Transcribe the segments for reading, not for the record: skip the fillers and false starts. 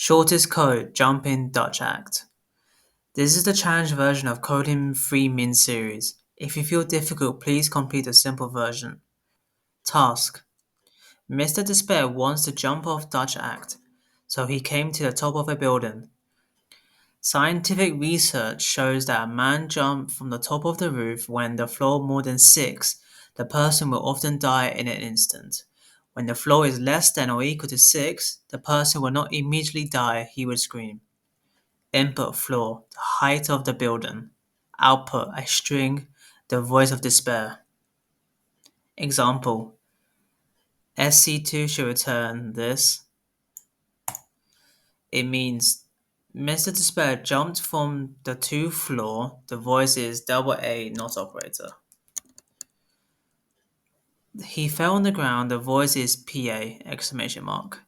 Shortest code, jump in Dutch act. This is the challenge version of Coding 3 Min series. If you feel difficult, please complete the simple version. Task. Mr. Despair wants to jump off Dutch act, so he came to the top of a building. Scientific research shows that a man jumps from the top of the roof when the floor more than 6, the person will often die in an instant. When the floor is less than or equal to 6, the person will not immediately die, he would scream. Input floor, the height of the building. Output, a string, the voice of despair. Example, SC2 should return this. It means Mr. Despair jumped from the 2th floor. The voice is double A, not operator. He fell on the ground. The voice is PA, exclamation mark.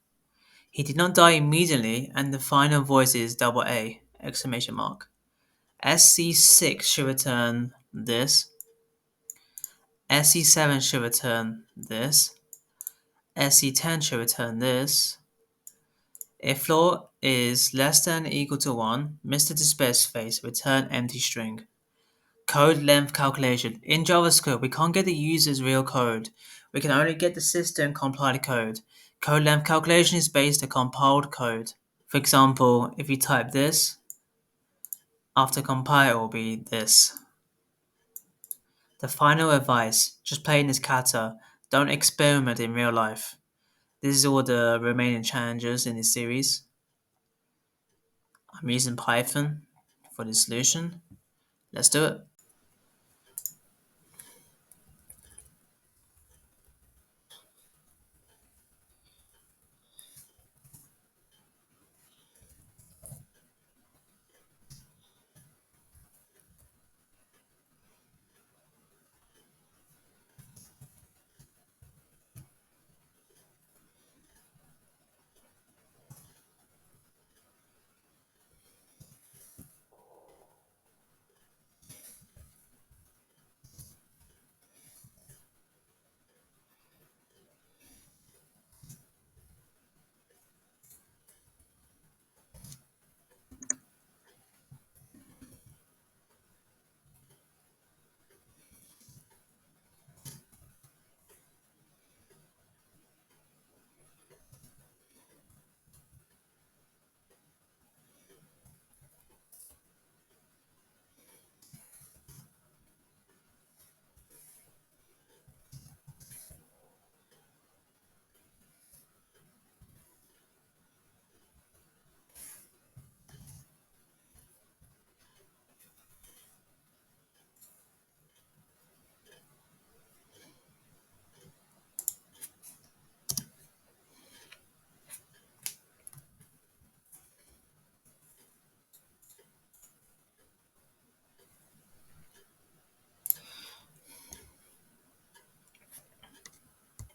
He did not die immediately, and the final voice is double A, exclamation mark. SC6 should return this. SC7 should return this. SC10 should return this. If floor is less than or equal to 1, Mr. Despair's face, return empty string. Code length calculation. In JavaScript, we can't get the user's real code. We can only get the system compiled code. Code length calculation is based on compiled code. For example, if you type this, after compile it will be this. The final advice, just play in this kata, don't experiment in real life. This is all the remaining challenges in this series. I'm using Python for the solution. Let's do it.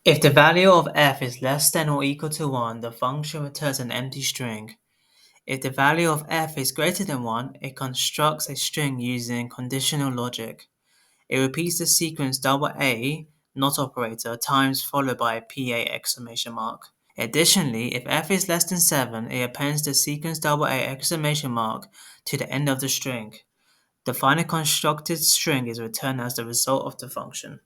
If the value of f is less than or equal to 1, the function returns an empty string. If the value of f is greater than 1, it constructs a string using conditional logic. It repeats the sequence double A, not operator, times followed by PA exclamation mark. Additionally, if f is less than 7, it appends the sequence double A exclamation mark to the end of the string. The final constructed string is returned as the result of the function.